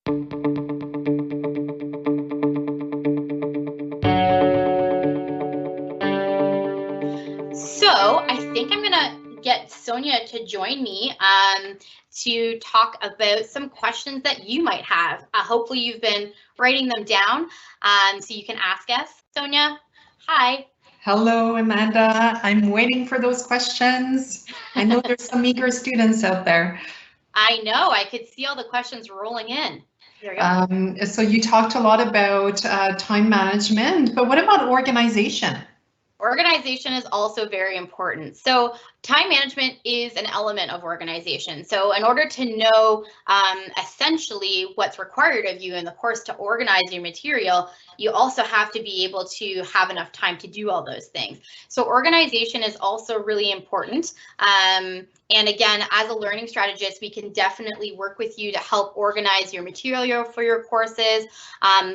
So I think I'm gonna get Sonia to join me to talk about some questions that you might have. Hopefully you've been writing them down so you can ask us. Sonia, hi. Hello, Amanda. I'm waiting for those questions. I know there's some eager students out there. I know, I could see all the questions rolling in. There we go. So you talked a lot about time management, but what about organization? Organization is also very important. So time management is an element of organization. So in order to know essentially what's required of you in the course to organize your material, you also have to be able to have enough time to do all those things. So organization is also really important. And again, as a learning strategist, we can definitely work with you to help organize your material for your courses.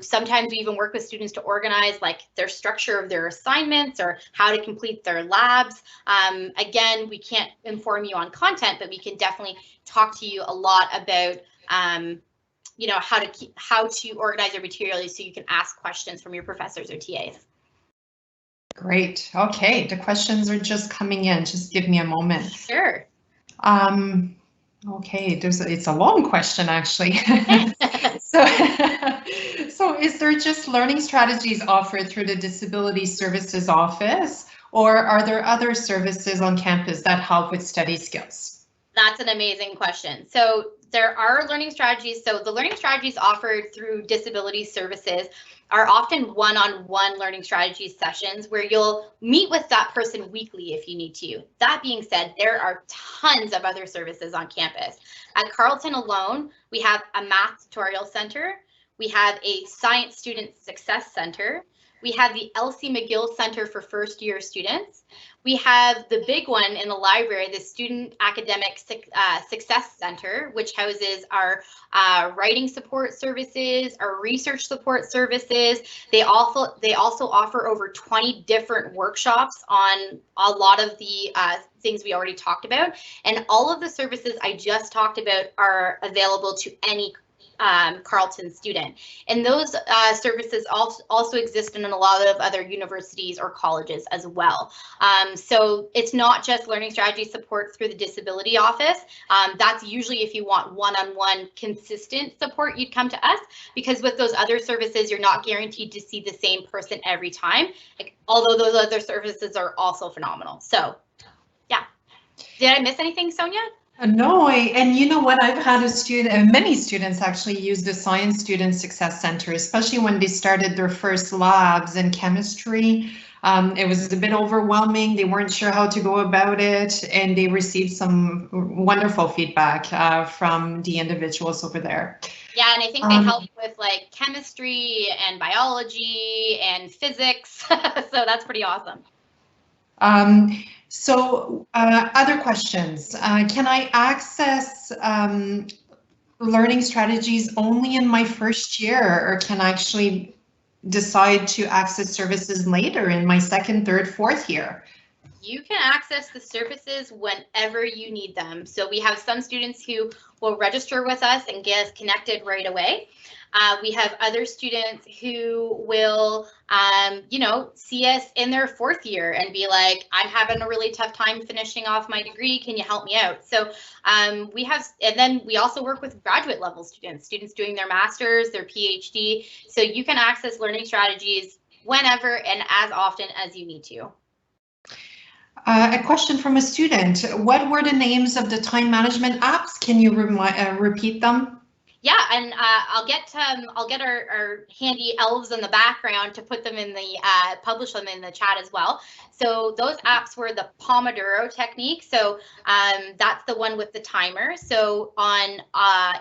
Sometimes we even work with students to organize like their structure of their assignments or how to complete their labs. Again, we can't inform you on content, but we can definitely talk to you a lot about you know, how to organize your material so you can ask questions from your professors or TAs. Great. Okay, the questions are just coming in. Just give me a moment. Sure. Okay, it's a long question actually. So is there just learning strategies offered through the Disability Services Office, or are there other services on campus that help with study skills? That's an amazing question. So there are learning strategies. So the learning strategies offered through disability services are often one-on-one learning strategy sessions where you'll meet with that person weekly if you need to. That being said, there are tons of other services on campus. At Carleton alone, we have a math tutorial center. We have a science student success center. We have the Elsie McGill Center for first year students. We have the big one in the library, the Student Academic Success Center, which houses our writing support services, our research support services. They also offer over 20 different workshops on a lot of the things we already talked about. And all of the services I just talked about are available to any Carleton student. And those services also exist in a lot of other universities or colleges as well. So it's not just learning strategy support through the disability office. That's usually if you want one-on-one consistent support, you'd come to us, because with those other services, you're not guaranteed to see the same person every time, although those other services are also phenomenal. So yeah. Did I miss anything, Sonia? No, and you know what, I've had a student, many students actually use the Science Student Success Center, especially when they started their first labs in chemistry. It was a bit overwhelming. They weren't sure how to go about it, and they received some wonderful feedback from the individuals over there. Yeah, and I think they help with like chemistry and biology and physics, so that's pretty awesome. So other questions. Can I access learning strategies only in my first year, or can I actually decide to access services later in my second, third, fourth year? You can access the services whenever you need them. So we have some students who will register with us and get us connected right away. We have other students who will, you know, see us in their fourth year and be like, I'm having a really tough time finishing off my degree. Can you help me out? So we have, and then we also work with graduate level students doing their master's, their PhD. So you can access learning strategies whenever and as often as you need to. A question from a student. What were the names of the time management apps? Can you repeat them? Yeah, and I'll get our handy elves in the background to put them in the publish them in the chat as well. So those apps were the Pomodoro technique. So that's the one with the timer. So on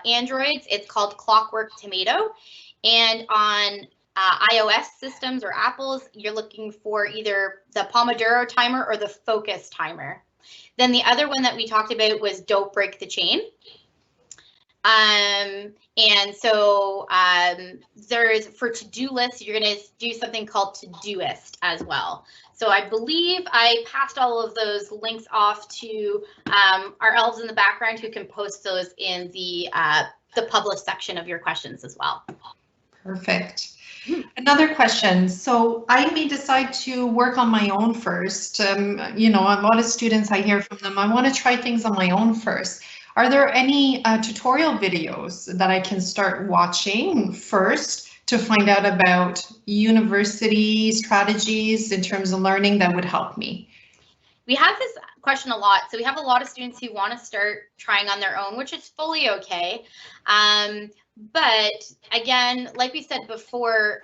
Androids, it's called Clockwork Tomato, and on iOS systems or Apples, you're looking for either the Pomodoro timer or the Focus timer. Then the other one that we talked about was Don't Break the Chain. And so there's, for to-do lists, you're going to do something called Todoist as well. So I believe I passed all of those links off to our elves in the background who can post those in the published section of your questions as well. Perfect. Another question. So I may decide to work on my own first. You know, a lot of students, I hear from them, I want to try things on my own first. Are there any tutorial videos that I can start watching first to find out about university strategies in terms of learning that would help me? We have this question a lot. So we have a lot of students who want to start trying on their own, which is fully okay. But again, like we said before,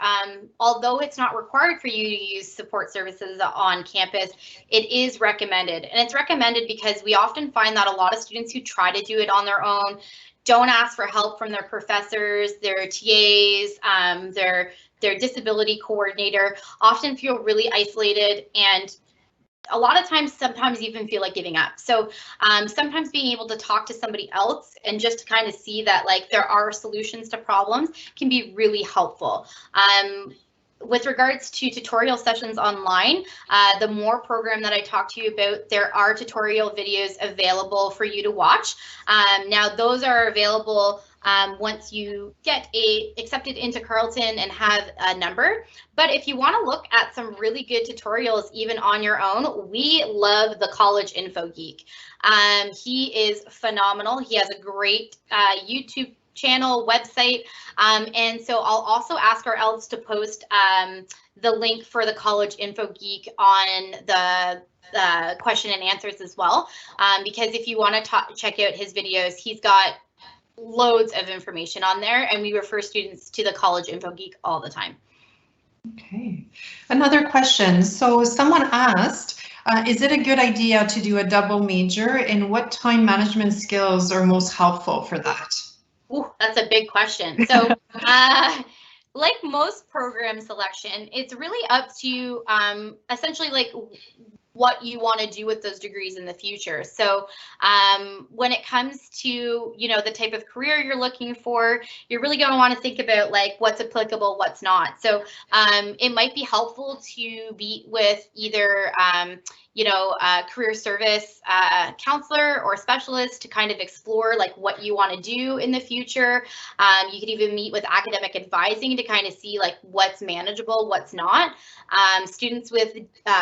although it's not required for you to use support services on campus, it is recommended. And it's recommended because we often find that a lot of students who try to do it on their own don't ask for help from their professors, their TAs, their disability coordinator, often feel really isolated, and a lot of times, sometimes even feel like giving up. So sometimes being able to talk to somebody else and just to kind of see that like there are solutions to problems can be really helpful. With regards to tutorial sessions online, the more program that I talked to you about, there are tutorial videos available for you to watch. Now those are available once you get accepted into Carleton and have a number. But if you want to look at some really good tutorials, even on your own, we love the College Info Geek. He is phenomenal. He has a great YouTube channel, website, and so I'll also ask our elves to post the link for the College Info Geek on the question and answers as well, because if you want to check out his videos, he's got loads of information on there, and we refer students to the College Info Geek all the time. Okay, another question. So someone asked, is it a good idea to do a double major, and what time management skills are most helpful for that? Ooh, that's a big question. So like most program selection, it's really up to essentially like what you want to do with those degrees in the future. So when it comes to, you know, the type of career you're looking for, you're really going to want to think about like what's applicable, what's not. So it might be helpful to be with either you know, a career service counselor or specialist to kind of explore like what you want to do in the future. You could even meet with academic advising to kind of see like what's manageable, what's not. Students with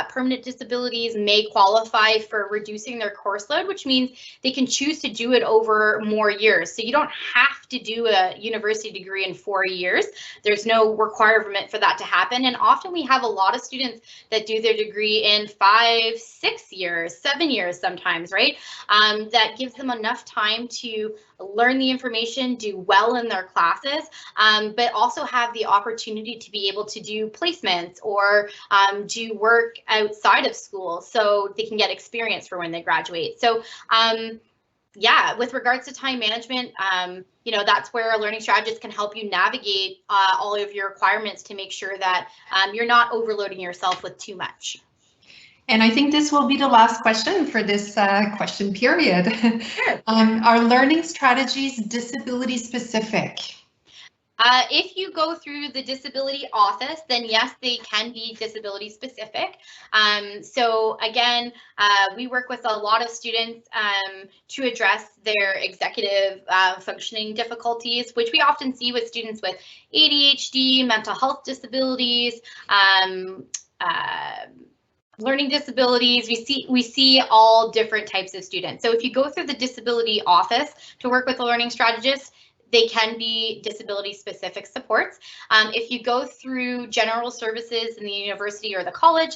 permanent disabilities may qualify for reducing their course load, which means they can choose to do it over more years. So you don't have to do a university degree in 4 years. There's no requirement for that to happen. And often we have a lot of students that do their degree in 5, 6 years, 7 years sometimes, right? That gives them enough time to learn the information, do well in their classes, but also have the opportunity to be able to do placements or do work outside of school so they can get experience for when they graduate. So yeah, with regards to time management, you know, that's where a learning strategist can help you navigate all of your requirements to make sure that you're not overloading yourself with too much. And I think this will be the last question for this question period. Sure. Are learning strategies disability specific? If you go through the disability office, then yes, they can be disability specific. So again, we work with a lot of students to address their executive functioning difficulties, which we often see with students with ADHD, mental health disabilities, learning disabilities. We see all different types of students. So if you go through the disability office to work with a learning strategist, they can be disability specific supports. If you go through general services in the university or the college,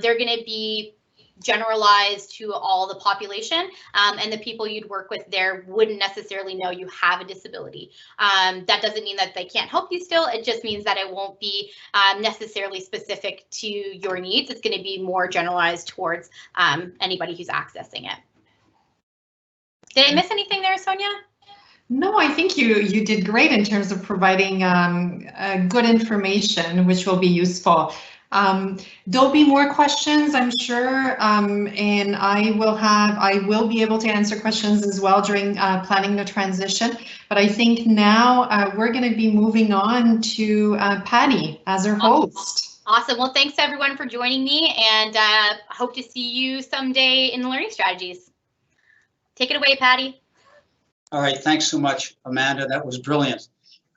they're going to be generalized to all the population, and the people you'd work with there wouldn't necessarily know you have a disability. That doesn't mean that they can't help you still. It just means that it won't be necessarily specific to your needs. It's going to be more generalized towards anybody who's accessing it. Did I miss anything there, Sonia? No, I think you did great in terms of providing good information, which will be useful. There'll be more questions, I'm sure, and I will be able to answer questions as well during planning the transition. But I think now we're going to be moving on to Patty as our host. Awesome. Well, thanks everyone for joining me, and hope to see you someday in the learning strategies. Take it away, Patty. All right, thanks so much, Amanda. That was brilliant.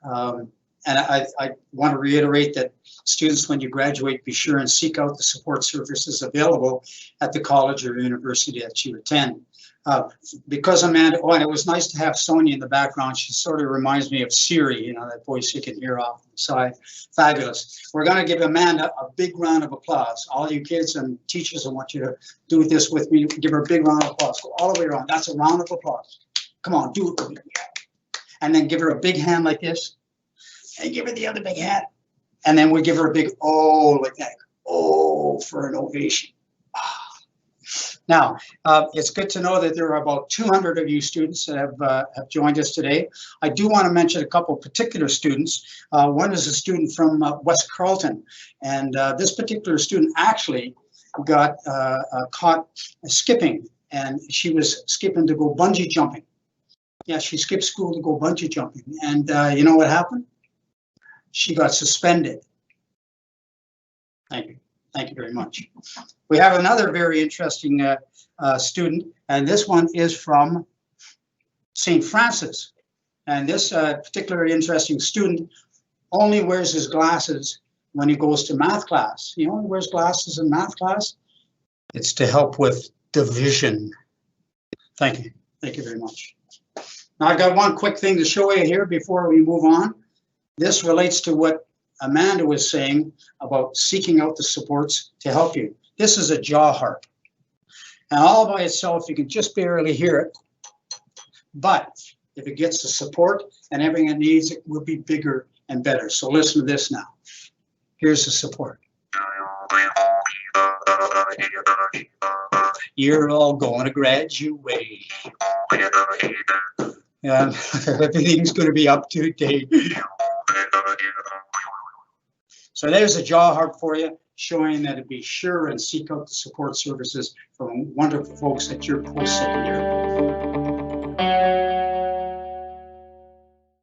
And I want to reiterate that students, when you graduate, be sure and seek out the support services available at the college or university that you attend. Because Amanda, oh, and it was nice to have Sonia in the background. She sort of reminds me of Siri, you know, that voice you can hear off the side. Fabulous. We're going to give Amanda a big round of applause. All you kids and teachers, I want you to do this with me. Give her a big round of applause. Go all the way around. That's a round of applause. Come on, do it. And then give her a big hand like this. And give her the other big hand. And then we give her a big oh like that. Oh, for an ovation. Now, it's good to know that there are about 200 of you students that have joined us today. I do want to mention a couple particular students. One is a student from West Carleton, and this particular student actually got caught skipping, and she was skipping to go bungee jumping. Yeah, she skipped school to go bungee jumping, and you know what happened? She got suspended. Thank you. Thank you very much. We have another very interesting student, and this one is from St. Francis. And this particular interesting student only wears his glasses when he goes to math class. He only wears glasses in math class. It's to help with division. Thank you. Thank you very much. Now, I've got one quick thing to show you here before we move on. This relates to what Amanda was saying about seeking out the supports to help you. This is a jaw harp. And all by itself, you can just barely hear it. But if it gets the support and everything it needs, it will be bigger and better. So listen to this now. Here's the support. You're all going to graduate. And everything's going to be up to date. So there's a jaw harp for you, showing that to be sure and seek out the support services from wonderful folks at your post-secondary.